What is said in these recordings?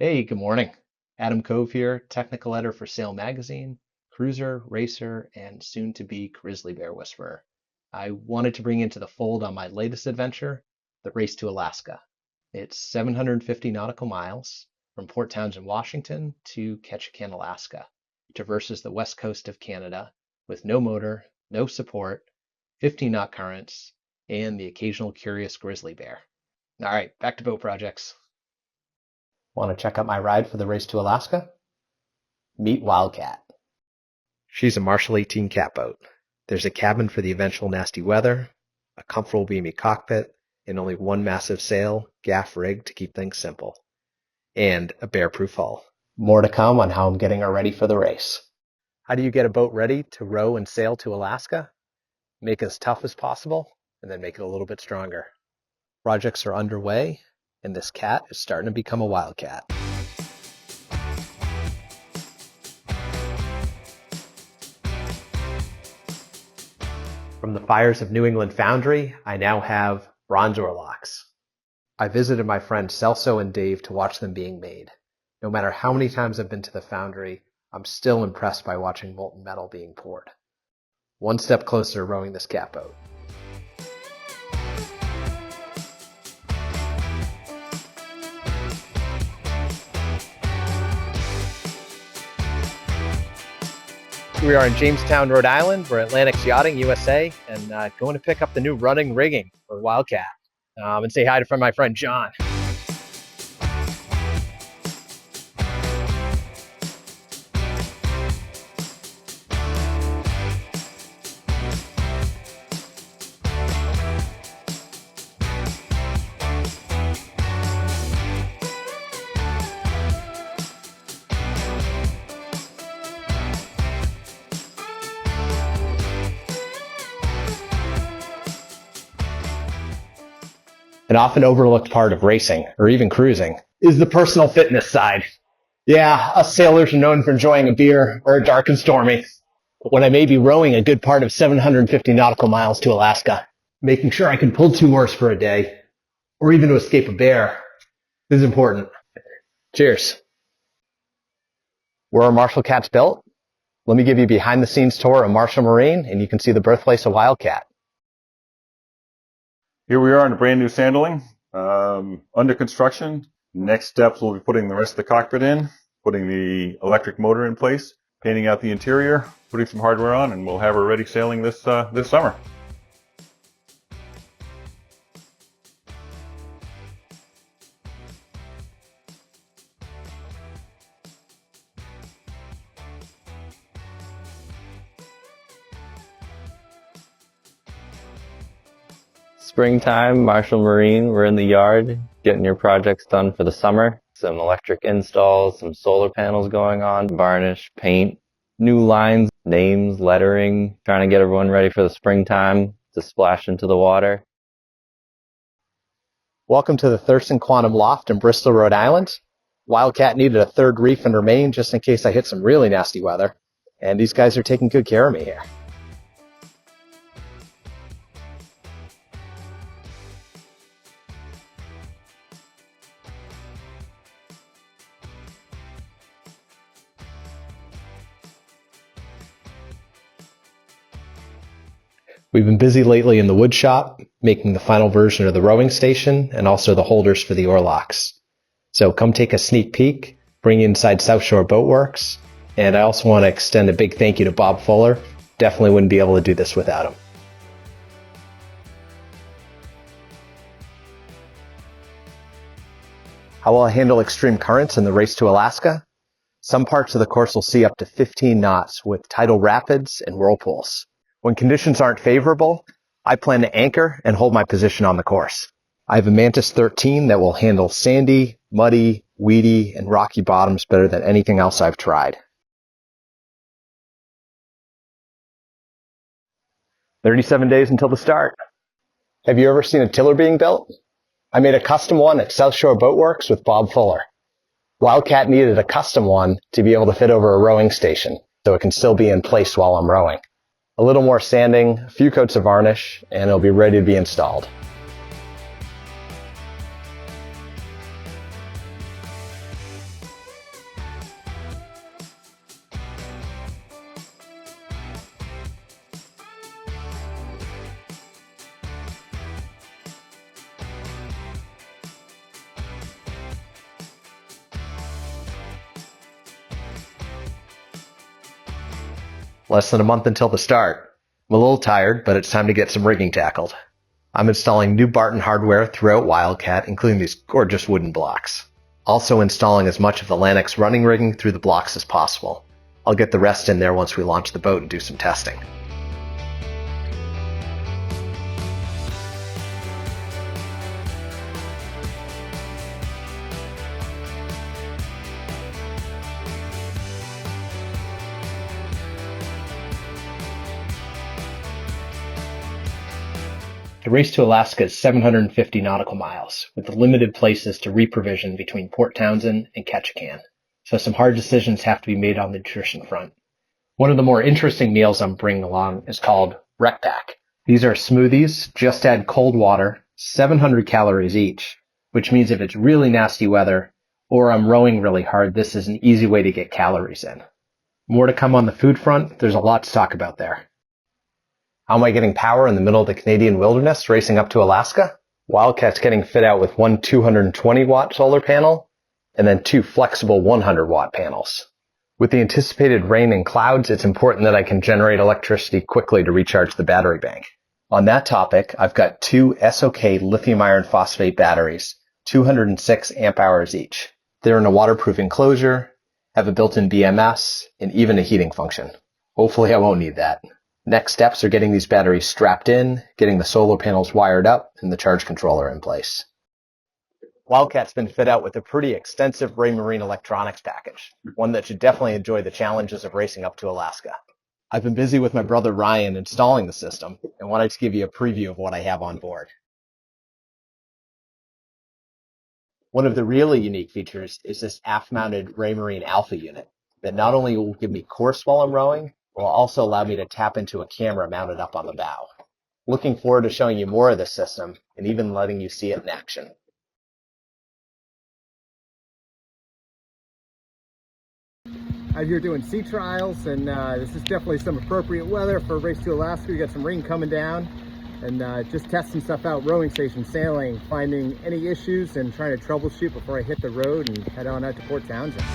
Hey, good morning. Adam Cove here, technical editor for Sail Magazine, cruiser, racer, and soon to be grizzly bear whisperer. I wanted to bring into the fold on my latest adventure, the race to Alaska. It's 750 nautical miles from Port Townsend, Washington to Ketchikan, Alaska. It traverses the west coast of Canada with no motor, no support, 15 knot currents, and the occasional curious grizzly bear. All right, back to boat projects. Want to check out my ride for the race to Alaska? Meet Wildcat. She's a Marshall 18 catboat. There's a cabin for the eventual nasty weather, a comfortable beamy cockpit, and only one massive sail, gaff rig to keep things simple. And a bear-proof hull. More to come on how I'm getting her ready for the race. How do you get a boat ready to row and sail to Alaska? Make it as tough as possible, and then make it a little bit stronger. Projects are underway, and this cat is starting to become a wildcat. From the fires of New England Foundry, I now have bronze oarlocks. I visited my friends Celso and Dave to watch them being made. No matter how many times I've been to the foundry, I'm still impressed by watching molten metal being poured. One step closer to rowing this catboat. We are in Jamestown, Rhode Island. We're at Atlantic's Yachting, USA, and going to pick up the new running rigging for Wildcat. And say hi to my friend John. An often overlooked part of racing, or even cruising, is the personal fitness side. Yeah, us sailors are known for enjoying a beer or a dark and stormy. But when I may be rowing a good part of 750 nautical miles to Alaska, making sure I can pull 2 oars for a day, or even to escape a bear, is important. Cheers. Where are Marshall cats built? Let me give you a behind-the-scenes tour of Marshall Marine, and you can see the birthplace of Wildcat. Here we are in a brand new sandling, under construction. Next steps, we'll be putting the rest of the cockpit in, putting the electric motor in place, painting out the interior, putting some hardware on, and we'll have her ready sailing this summer. Springtime, Marshall Marine, we're in the yard getting your projects done for the summer. Some electric installs, some solar panels going on, varnish, paint, new lines, names, lettering, trying to get everyone ready for the springtime to splash into the water. Welcome to the Thurston Quantum Loft in Bristol, Rhode Island. Wildcat needed a third reef in her main just in case I hit some really nasty weather, and these guys are taking good care of me here. We've been busy lately in the wood shop, making the final version of the rowing station and also the holders for the oarlocks. So come take a sneak peek, bring you inside South Shore Boat Works, and I also want to extend a big thank you to Bob Fuller. Definitely wouldn't be able to do this without him. How will I handle extreme currents in the race to Alaska? Some parts of the course will see up to 15 knots with tidal rapids and whirlpools. When conditions aren't favorable, I plan to anchor and hold my position on the course. I have a Mantis 13 that will handle sandy, muddy, weedy, and rocky bottoms better than anything else I've tried. 37 days until the start. Have you ever seen a tiller being built? I made a custom one at South Shore Boat Works with Bob Fuller. Wildcat needed a custom one to be able to fit over a rowing station, so it can still be in place while I'm rowing. A little more sanding, a few coats of varnish, and it'll be ready to be installed. Less than a month until the start. I'm a little tired, but it's time to get some rigging tackled. I'm installing new Barton hardware throughout Wildcat, including these gorgeous wooden blocks. Also installing as much of the Lanix running rigging through the blocks as possible. I'll get the rest in there once we launch the boat and do some testing. The race to Alaska is 750 nautical miles, with limited places to reprovision between Port Townsend and Ketchikan, so some hard decisions have to be made on the nutrition front. One of the more interesting meals I'm bringing along is called R2AK. These are smoothies, just add cold water, 700 calories each, which means if it's really nasty weather or I'm rowing really hard, this is an easy way to get calories in. More to come on the food front, there's a lot to talk about there. How am I getting power in the middle of the Canadian wilderness racing up to Alaska? Wildcat's getting fit out with one 220-watt solar panel and then two flexible 100-watt panels. With the anticipated rain and clouds, it's important that I can generate electricity quickly to recharge the battery bank. On that topic, I've got two R2AK lithium iron phosphate batteries, 206 amp hours each. They're in a waterproof enclosure, have a built-in BMS, and even a heating function. Hopefully I won't need that. Next steps are getting these batteries strapped in, getting the solar panels wired up, and the charge controller in place. Wildcat's been fit out with a pretty extensive Raymarine electronics package, one that should definitely enjoy the challenges of racing up to Alaska. I've been busy with my brother Ryan installing the system, and wanted to give you a preview of what I have on board. One of the really unique features is this aft-mounted Raymarine Alpha unit that not only will give me course while I'm rowing, will also allow me to tap into a camera mounted up on the bow. Looking forward to showing you more of this system and even letting you see it in action. Out here doing sea trials, and this is definitely some appropriate weather for a race to Alaska. We got some rain coming down, and just testing stuff out, rowing station, sailing, finding any issues and trying to troubleshoot before I hit the road and head on out to Port Townsend.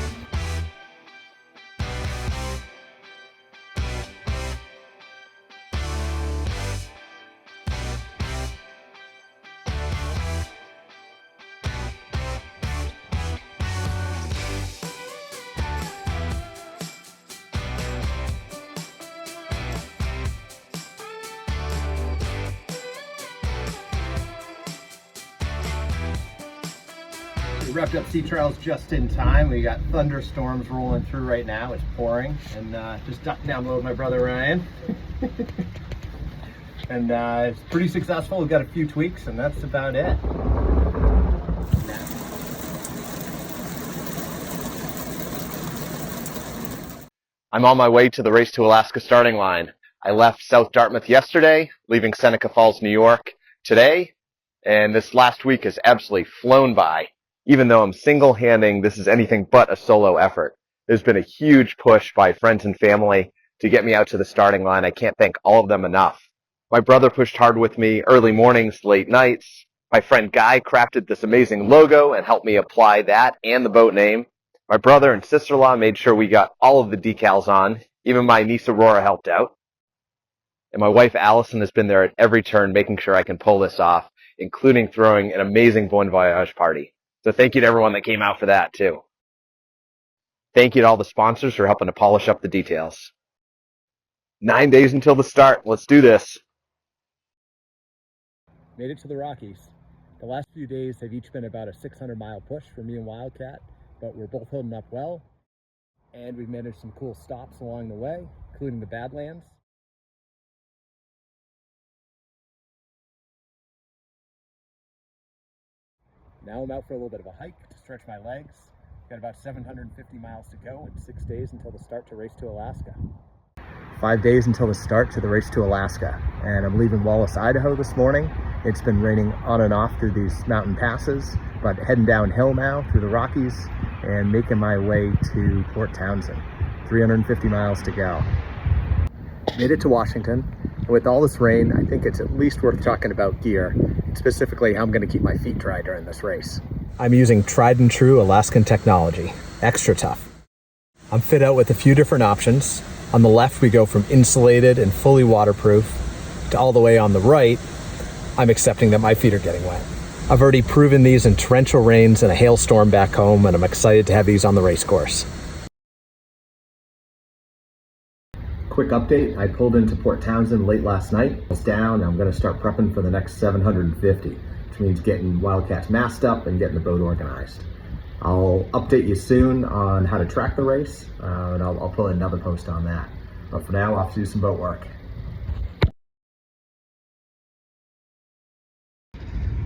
We wrapped up sea trials just in time. We got thunderstorms rolling through right now. It's pouring, and just ducked down low with my brother Ryan. And it's pretty successful. We've got a few tweaks, and that's about it. I'm on my way to the Race to Alaska starting line. I left South Dartmouth yesterday, leaving Seneca Falls, New York today, and this last week has absolutely flown by. Even though I'm single-handing, this is anything but a solo effort. There's been a huge push by friends and family to get me out to the starting line. I can't thank all of them enough. My brother pushed hard with me early mornings, late nights. My friend Guy crafted this amazing logo and helped me apply that and the boat name. My brother and sister-in-law made sure we got all of the decals on. Even my niece Aurora helped out. And my wife Allison has been there at every turn, making sure I can pull this off, including throwing an amazing Bon Voyage party. So thank you to everyone that came out for that, too. Thank you to all the sponsors for helping to polish up the details. 9 days until the start. Let's do this. Made it to the Rockies. The last few days have each been about a 600-mile push for me and Wildcat, but we're both holding up well. And we've managed some cool stops along the way, including the Badlands. Now I'm out for a little bit of a hike to stretch my legs. Got about 750 miles to go and 6 days until the start to Race to Alaska. 5 days until the start to the Race to Alaska. And I'm leaving Wallace, Idaho this morning. It's been raining on and off through these mountain passes, but heading downhill now through the Rockies and making my way to Port Townsend. 350 miles to go. Made it to Washington. And with all this rain, I think it's at least worth talking about gear, specifically how I'm going to keep my feet dry during this race. I'm using tried and true Alaskan technology, extra tough. I'm fit out with a few different options. On the left, we go from insulated and fully waterproof to all the way on the right, I'm accepting that my feet are getting wet. I've already proven these in torrential rains and a hailstorm back home, and I'm excited to have these on the race course. Quick update, I pulled into Port Townsend late last night. It's down, I'm gonna start prepping for the next 750, which means getting Wildcats masked up and getting the boat organized. I'll update you soon on how to track the race, and I'll put another post on that. But for now, I'll have to do some boat work.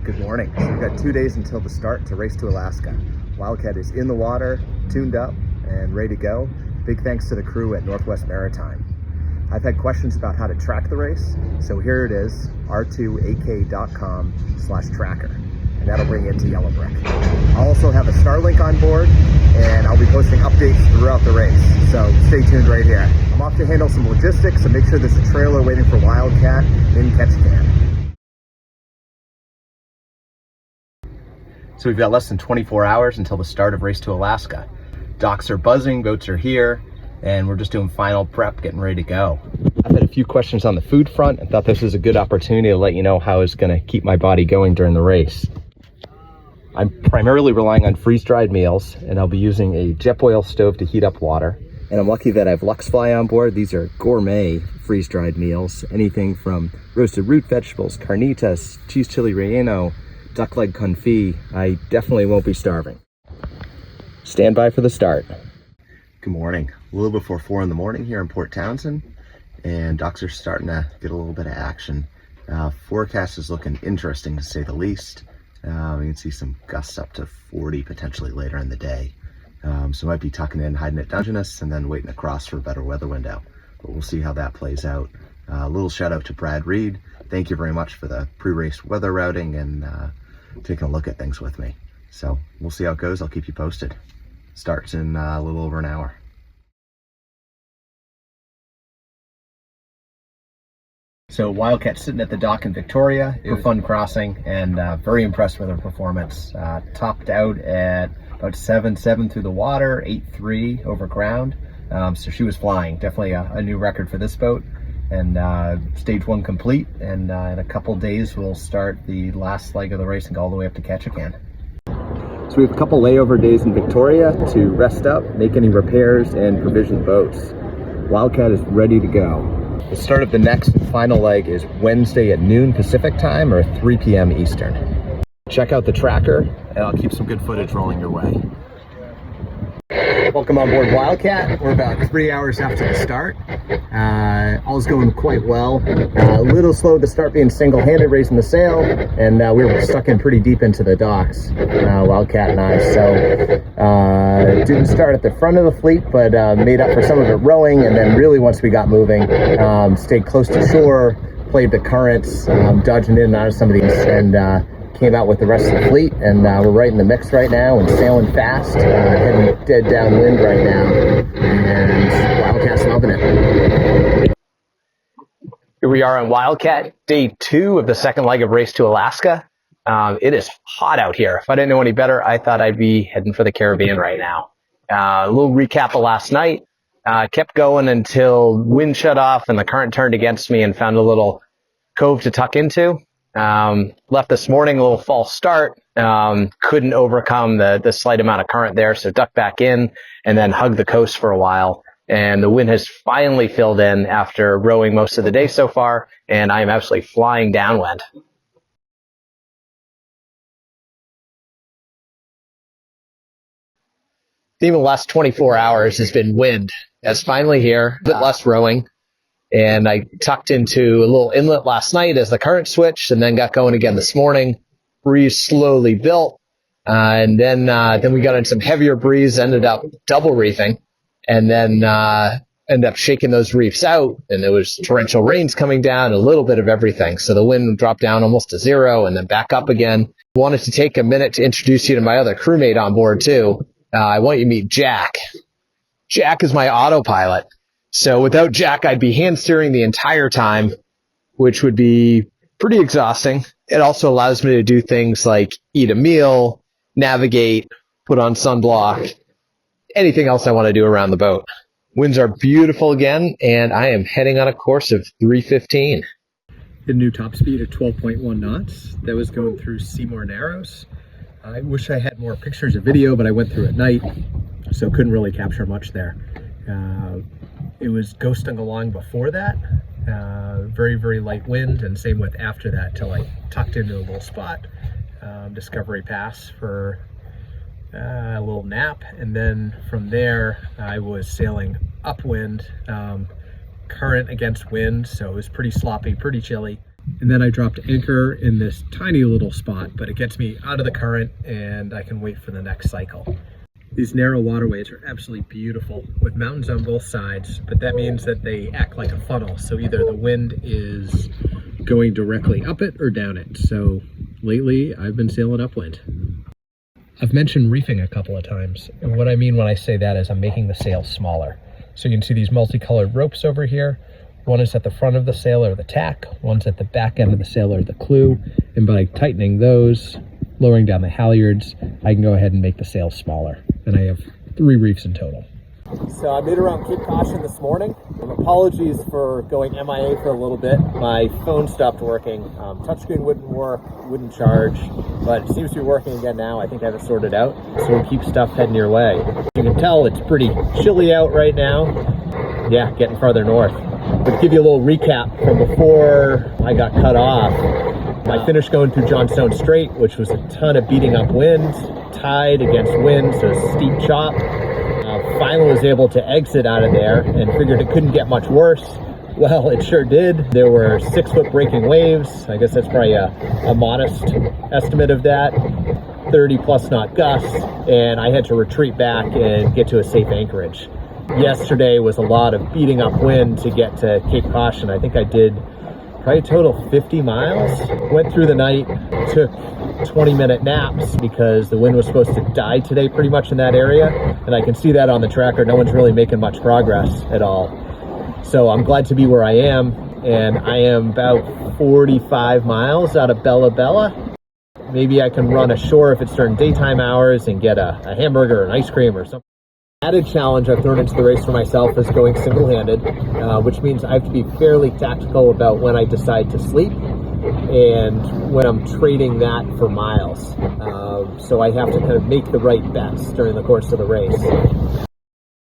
Good morning. So we've got 2 days until the start to Race to Alaska. Wildcat is in the water, tuned up, and ready to go. Big thanks to the crew at Northwest Maritime. I've had questions about how to track the race, so here it is, R2AK.com/tracker, and that'll bring you into Yellowbrick. I'll also have a Starlink on board, and I'll be posting updates throughout the race, so stay tuned right here. I'm off to handle some logistics, so make sure there's a trailer waiting for Wildcat in Ketchikan. So we've got less than 24 hours until the start of Race to Alaska. Docks are buzzing, boats are here, and we're just doing final prep, getting ready to go. I've had a few questions on the food front and thought this was a good opportunity to let you know how it's going to keep my body going during the race. I'm primarily relying on freeze-dried meals, and I'll be using a Jetboil stove to heat up water. And I'm lucky that I have LuxFly on board. These are gourmet freeze-dried meals, anything from roasted root vegetables, carnitas, cheese chili relleno, duck leg confit. I definitely won't be starving. Stand by for the start. Good morning. A little before 4 in the morning here in Port Townsend, and docks are starting to get a little bit of action. Forecast is looking interesting to say the least. We can see some gusts up to 40 potentially later in the day. So might be tucking in, hiding at Dungeness, and then waiting across for a better weather window. But we'll see how that plays out. A little shout out to Brad Reed. Thank you very much for the pre-race weather routing and taking a look at things with me. So we'll see how it goes. I'll keep you posted. Starts in a little over an hour. So Wildcat sitting at the dock in Victoria. It was a fun crossing, and very impressed with her performance. Topped out at about 7.7 through the water, 8.3 over ground. So she was flying. Definitely a new record for this boat. And stage 1 complete, and in a couple days we'll start the last leg of the race and go all the way up to Ketchikan. So we have a couple layover days in Victoria to rest up, make any repairs, and provision boats. Wildcat is ready to go. The start of the next and final leg is Wednesday at noon Pacific time or 3 p.m. Eastern. Check out the tracker, and I'll keep some good footage rolling your way. Welcome on board Wildcat. We're about 3 hours after the start. All's going quite well. A little slow to start being single-handed raising the sail, and we were stuck in pretty deep into the docks, Wildcat and I. So didn't start at the front of the fleet, but made up for some of it rowing, and then really once we got moving, stayed close to shore, played the currents, dodging in and out of some of these, and came out with the rest of the fleet, and we're right in the mix right now and sailing fast, heading dead downwind right now, and Wildcat's loving it. Here we are on Wildcat, day 2 of the second leg of Race to Alaska. It is hot out here. If I didn't know any better, I thought I'd be heading for the Caribbean right now. A little recap of last night. Kept going until wind shut off and the current turned against me, and found a little cove to tuck into. Left this morning, a little false start, couldn't overcome the slight amount of current there, so ducked back in and then hugged the coast for a while. And the wind has finally filled in after rowing most of the day so far, and I am absolutely flying downwind. Theme of the last 24 hours has been wind. That's finally here, a bit less rowing. And I tucked into a little inlet last night as the current switched, and then got going again this morning. Breeze slowly built, and then we got into some heavier breeze, ended up double reefing, and then ended up shaking those reefs out, and there was torrential rains coming down, a little bit of everything. So the wind dropped down almost to 0 and then back up again. Wanted to take a minute to introduce you to my other crewmate on board too. I want you to meet Jack. Jack is my autopilot. So without Jack, I'd be hand steering the entire time, which would be pretty exhausting. It also allows me to do things like eat a meal, navigate, put on sunblock, anything else I want to do around the boat. Winds are beautiful again, and I am heading on a course of 315. Hit a new top speed of 12.1 knots. That was going through Seymour Narrows. I wish I had more pictures or video, but I went through at night, so couldn't really capture much there. It was ghosting along before that. Very, very light wind, and same with after that till I tucked into a little spot, Discovery Pass, for a little nap. And then from there, I was sailing upwind, current against wind, so it was pretty sloppy, pretty chilly. And then I dropped anchor in this tiny little spot, but it gets me out of the current and I can wait for the next cycle. These narrow waterways are absolutely beautiful with mountains on both sides, but that means that they act like a funnel. So either the wind is going directly up it or down it. So lately I've been sailing upwind. I've mentioned reefing a couple of times, and what I mean when I say that is I'm making the sail smaller. So you can see these multicolored ropes over here. One is at the front of the sail or the tack, one's at the back end of the sail or the clew, and by tightening those, lowering down the halyards, I can go ahead and make the sail smaller. And I have 3 reefs in total. So I made around Cape Caution this morning. Apologies for going MIA for a little bit. My phone stopped working. Touchscreen wouldn't work, wouldn't charge, but it seems to be working again now. I think I have it sorted out. So we'll keep stuff heading your way. As you can tell, it's pretty chilly out right now. Yeah, getting farther north. But to give you a little recap from before I got cut off, I finished going through Johnstone Strait, which was a ton of beating up wind, tide against wind, so steep chop. Finally was able to exit out of there and figured it couldn't get much worse. Well, it sure did. There were 6-foot breaking waves. I guess that's probably a modest estimate of that. 30+ knot gusts, and I had to retreat back and get to a safe anchorage. Yesterday was a lot of beating up wind to get to Cape Caution. I think I did probably a total of 50 miles. Went through the night, took 20-minute naps because the wind was supposed to die today pretty much in that area. And I can see that on the tracker. No one's really making much progress at all. So I'm glad to be where I am. And I am about 45 miles out of Bella Bella. Maybe I can run ashore if it's during daytime hours and get a hamburger or an ice cream or something. Added challenge I've thrown into the race for myself is going single-handed, which means I have to be fairly tactical about when I decide to sleep and when I'm trading that for miles. So I have to kind of make the right bets during the course of the race.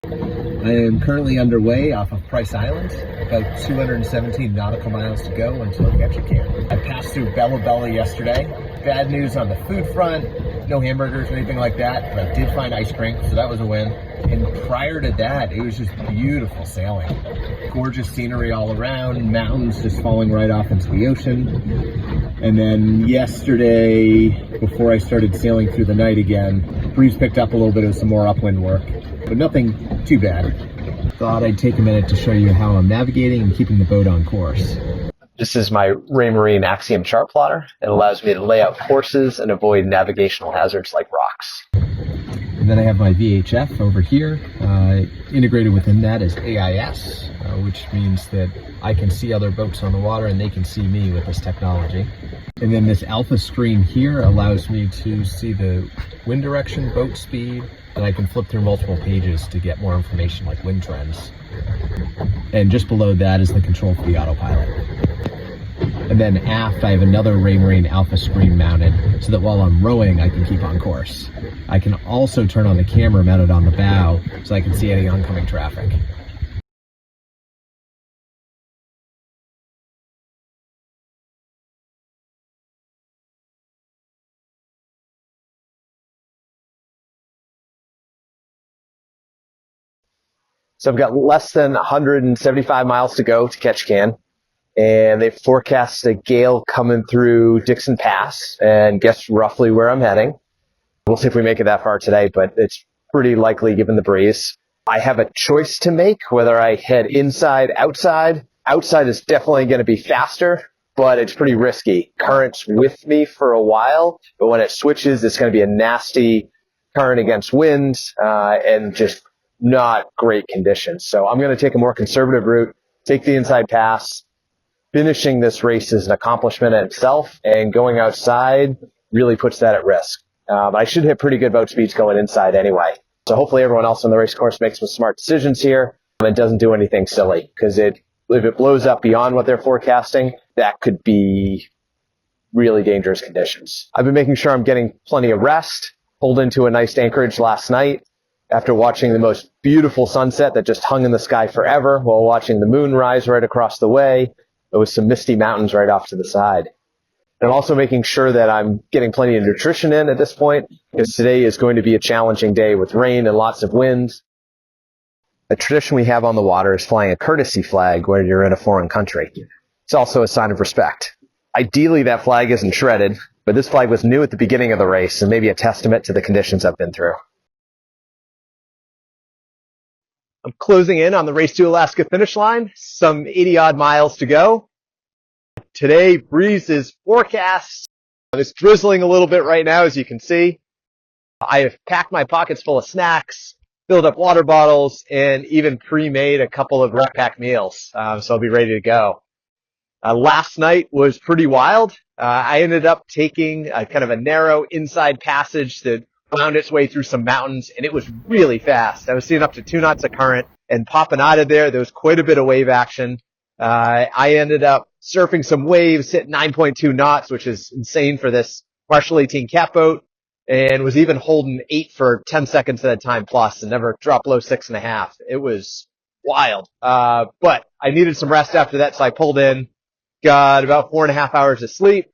I am currently underway off of Price Island, about 217 nautical miles to go until Ketchikan. I passed through Bella Bella yesterday. Bad news on the food front, no hamburgers or anything like that, but I did find ice cream, so that was a win. And prior to that, it was just beautiful sailing. Gorgeous scenery all around, mountains just falling right off into the ocean. And then yesterday, before I started sailing through the night again, breeze picked up a little bit of some more upwind work, but nothing too bad. Thought I'd take a minute to show you how I'm navigating and keeping the boat on course. This is my Raymarine Axiom chart plotter. It allows me to lay out courses and avoid navigational hazards like rocks. And then I have my VHF over here. Integrated within that is AIS, which means that I can see other boats on the water and they can see me with this technology. And then this alpha screen here allows me to see the wind direction, boat speed, and I can flip through multiple pages to get more information like wind trends. And just below that is the control for the autopilot. And then aft, I have another Raymarine alpha screen mounted so that while I'm rowing, I can keep on course. I can also turn on the camera mounted on the bow so I can see any oncoming traffic. So I've got less than 175 miles to go to Ketchikan. And they forecast a gale coming through Dixon Pass, and guess roughly where I'm heading. We'll see if we make it that far today, but it's pretty likely given the breeze. I have a choice to make whether I head inside, outside. Outside is definitely going to be faster, but it's pretty risky. Current's with me for a while, but when it switches, it's going to be a nasty current against wind, and just not great conditions. So I'm going to take a more conservative route, take the inside pass. Finishing this race is an accomplishment in itself, and going outside really puts that at risk. I should hit pretty good boat speeds going inside anyway. So hopefully everyone else on the race course makes some smart decisions here. It doesn't do anything silly, because if it blows up beyond what they're forecasting, that could be really dangerous conditions. I've been making sure I'm getting plenty of rest, pulled into a nice anchorage last night after watching the most beautiful sunset that just hung in the sky forever while watching the moon rise right across the way. There was some misty mountains right off to the side. I'm also making sure that I'm getting plenty of nutrition in at this point, because today is going to be a challenging day with rain and lots of wind. A tradition we have on the water is flying a courtesy flag when you're in a foreign country. It's also a sign of respect. Ideally, that flag isn't shredded, but this flag was new at the beginning of the race and maybe a testament to the conditions I've been through. I'm closing in on the Race to Alaska finish line, some 80-odd miles to go. Today, breeze is forecast. It's drizzling a little bit right now, as you can see. I have packed my pockets full of snacks, filled up water bottles, and even pre-made a couple of rec pack meals, so I'll be ready to go. Last night was pretty wild. I ended up taking a kind of a narrow inside passage that wound its way through some mountains, and it was really fast. I was seeing up to 2 knots of current, and popping out of there was quite a bit of wave action. I ended up surfing some waves, hit 9.2 knots, which is insane for this Marshall 18 catboat, and was even holding 8 for 10 seconds at a time plus, and never dropped below 6.5. It was wild. But I needed some rest after that, so I pulled in, got about 4.5 hours of sleep,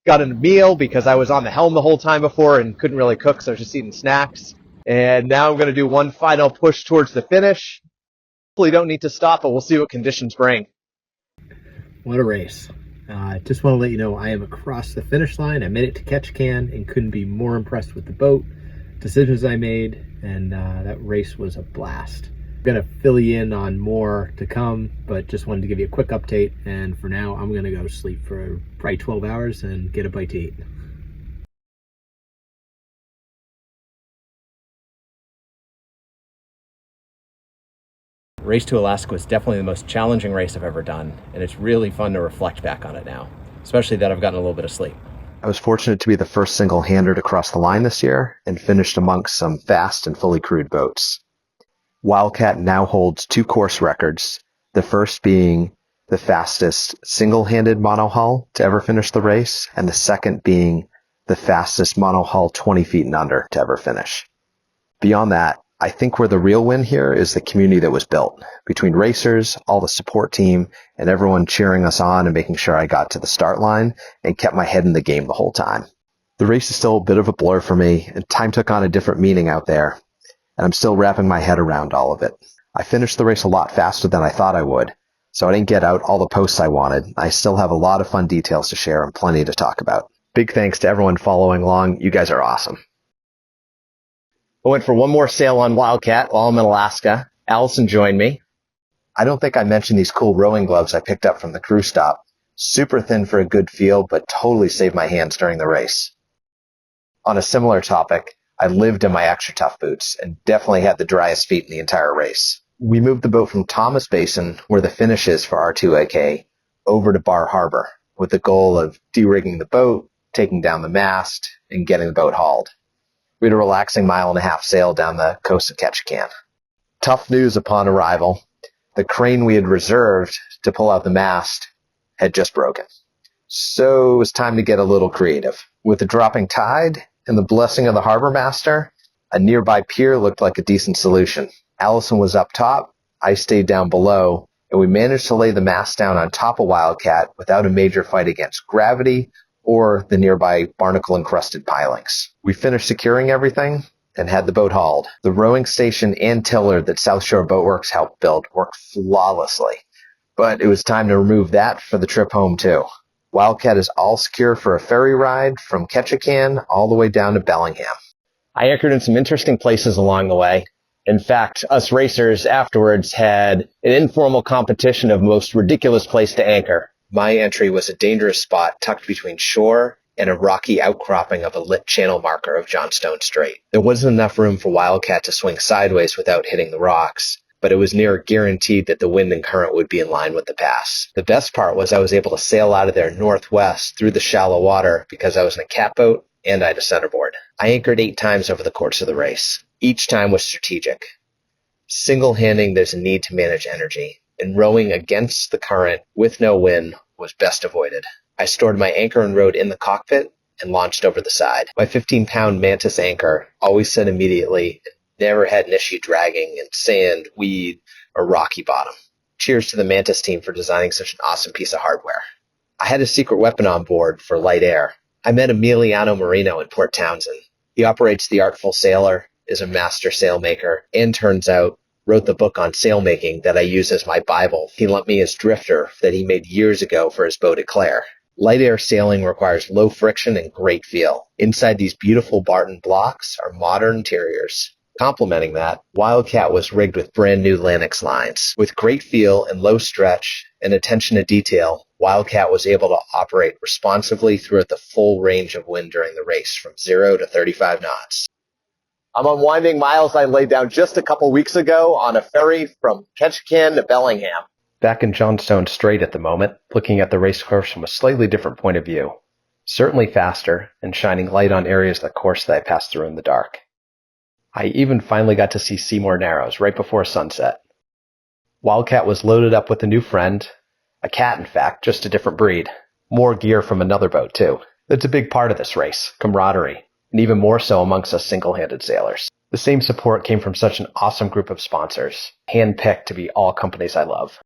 got a meal because I was on the helm the whole time before and couldn't really cook, so I was just eating snacks. And now I'm going to do one final push towards the finish. Hopefully don't need to stop, but we'll see what conditions bring. What a race. Just want to let you know I am across the finish line. I made it to Ketchikan and couldn't be more impressed with the boat, decisions I made, and that race was a blast. I'm going to fill you in on more to come, but just wanted to give you a quick update, and for now I'm going to go sleep for probably 12 hours and get a bite to eat. Race to Alaska was definitely the most challenging race I've ever done, and it's really fun to reflect back on it now, especially that I've gotten a little bit of sleep. I was fortunate to be the first single-hander to cross the line this year and finished amongst some fast and fully crewed boats. Wildcat now holds 2 course records, the first being the fastest single-handed monohull to ever finish the race, and the second being the fastest monohull 20 feet and under to ever finish. Beyond that, I think where the real win here is the community that was built between racers, all the support team, and everyone cheering us on and making sure I got to the start line and kept my head in the game the whole time. The race is still a bit of a blur for me, and time took on a different meaning out there, and I'm still wrapping my head around all of it. I finished the race a lot faster than I thought I would, so I didn't get out all the posts I wanted. I still have a lot of fun details to share and plenty to talk about. Big thanks to everyone following along. You guys are awesome. I went for one more sail on Wildcat while I'm in Alaska. Allison joined me. I don't think I mentioned these cool rowing gloves I picked up from the crew stop. Super thin for a good feel, but totally saved my hands during the race. On a similar topic, I lived in my extra tough boots and definitely had the driest feet in the entire race. We moved the boat from Thomas Basin, where the finish is for R2AK, over to Bar Harbor, with the goal of de-rigging the boat, taking down the mast, and getting the boat hauled. We had a relaxing 1.5-mile sail down the coast of Ketchikan. Tough news upon arrival. The crane we had reserved to pull out the mast had just broken. So it was time to get a little creative. With the dropping tide and the blessing of the harbor master, a nearby pier looked like a decent solution. Allison was up top, I stayed down below, and we managed to lay the mast down on top of Wildcat without a major fight against gravity or the nearby barnacle-encrusted pilings. We finished securing everything and had the boat hauled. The rowing station and tiller that South Shore Boatworks helped build worked flawlessly, but it was time to remove that for the trip home too. Wildcat is all secure for a ferry ride from Ketchikan all the way down to Bellingham. I anchored in some interesting places along the way. In fact, us racers afterwards had an informal competition of most ridiculous place to anchor. My entry was a dangerous spot tucked between shore and a rocky outcropping of a lit channel marker of Johnstone Strait. There wasn't enough room for Wildcat to swing sideways without hitting the rocks, but it was near guaranteed that the wind and current would be in line with the pass. The best part was I was able to sail out of there northwest through the shallow water because I was in a catboat and I had a centerboard. I anchored 8 times over the course of the race. Each time was strategic. Single-handing, there's a need to manage energy, and rowing against the current with no wind was best avoided. I stored my anchor and rowed in the cockpit and launched over the side. My 15-pound Mantis anchor always set immediately and never had an issue dragging in sand, weed, or rocky bottom. Cheers to the Mantis team for designing such an awesome piece of hardware. I had a secret weapon on board for light air. I met Emiliano Marino in Port Townsend. He operates the Artful Sailor, is a master sailmaker, and turns out wrote the book on sailmaking that I use as my Bible. He lent me his drifter that he made years ago for his boat Eclair. Light air sailing requires low friction and great feel. Inside these beautiful Barton blocks are modern interiors. Complementing that, Wildcat was rigged with brand new Lanix lines. With great feel and low stretch and attention to detail, Wildcat was able to operate responsively throughout the full range of wind during the race from 0 to 35 knots. I'm unwinding miles I laid down just a couple weeks ago on a ferry from Ketchikan to Bellingham. Back in Johnstone Strait at the moment, looking at the race course from a slightly different point of view. Certainly faster and shining light on areas of the course that I passed through in the dark. I even finally got to see Seymour Narrows right before sunset. Wildcat was loaded up with a new friend, a cat in fact, just a different breed. More gear from another boat too. That's a big part of this race, camaraderie, and even more so amongst us single-handed sailors. The same support came from such an awesome group of sponsors, hand-picked to be all companies I love.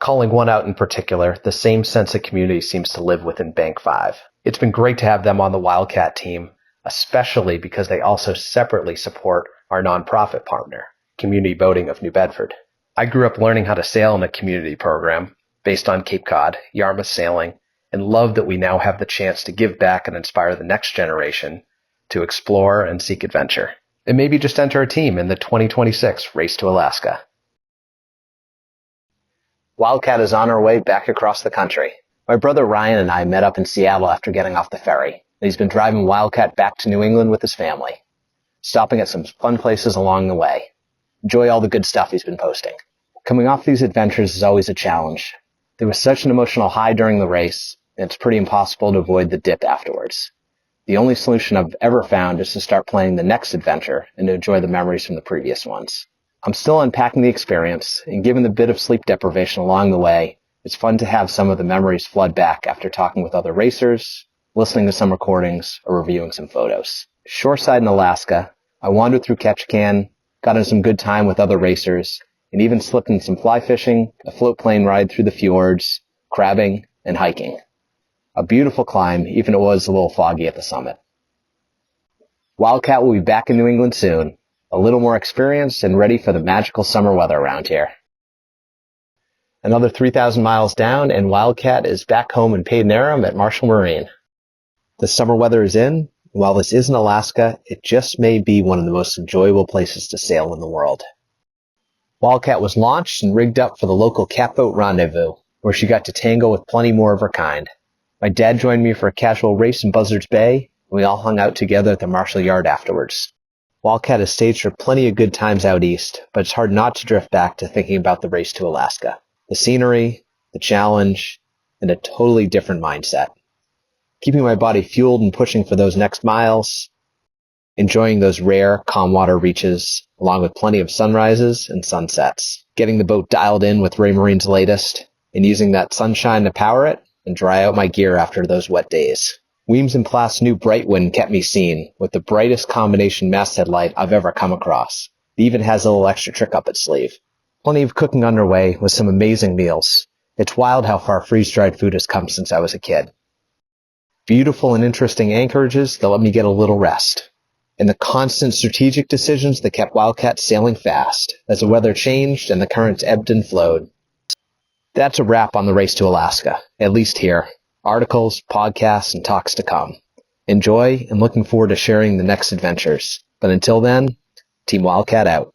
Calling one out in particular, the same sense of community seems to live within Bank 5. It's been great to have them on the Wildcat team, especially because they also separately support our nonprofit partner, Community Boating of New Bedford. I grew up learning how to sail in a community program based on Cape Cod, Yarmouth sailing, and love that we now have the chance to give back and inspire the next generation to explore and seek adventure. And maybe just enter a team in the 2026 Race to Alaska. Wildcat is on our way back across the country. My brother Ryan and I met up in Seattle after getting off the ferry, and he's been driving Wildcat back to New England with his family, stopping at some fun places along the way. Enjoy all the good stuff he's been posting. Coming off these adventures is always a challenge. There was such an emotional high during the race, and it's pretty impossible to avoid the dip afterwards. The only solution I've ever found is to start planning the next adventure and to enjoy the memories from the previous ones. I'm still unpacking the experience, and given the bit of sleep deprivation along the way, it's fun to have some of the memories flood back after talking with other racers, listening to some recordings, or reviewing some photos. Shoreside in Alaska, I wandered through Ketchikan, got in some good time with other racers, and even slipped in some fly fishing, a float plane ride through the fjords, crabbing, and hiking. A beautiful climb, even though it was a little foggy at the summit. Wildcat will be back in New England soon, a little more experienced and ready for the magical summer weather around here. Another 3,000 miles down, and Wildcat is back home in Paden at Marshall Marine. The summer weather is in. While this isn't Alaska, it just may be one of the most enjoyable places to sail in the world. Wildcat was launched and rigged up for the local catboat rendezvous, where she got to tangle with plenty more of her kind. My dad joined me for a casual race in Buzzards Bay, and we all hung out together at the Marshall Yard afterwards. Wildcat has staged for plenty of good times out east, but it's hard not to drift back to thinking about the race to Alaska. The scenery, the challenge, and a totally different mindset. Keeping my body fueled and pushing for those next miles, enjoying those rare, calm water reaches, along with plenty of sunrises and sunsets, getting the boat dialed in with Raymarine's latest, and using that sunshine to power it and dry out my gear after those wet days. Weems and Plath's new Brightwind kept me seen, with the brightest combination masthead light I've ever come across. It even has a little extra trick up its sleeve. Plenty of cooking underway with some amazing meals. It's wild how far freeze-dried food has come since I was a kid. Beautiful and interesting anchorages that let me get a little rest. And the constant strategic decisions that kept Wildcat sailing fast as the weather changed and the currents ebbed and flowed. That's a wrap on the race to Alaska, at least here. Articles, podcasts, and talks to come. Enjoy, and looking forward to sharing the next adventures. But until then, Team Wildcat out.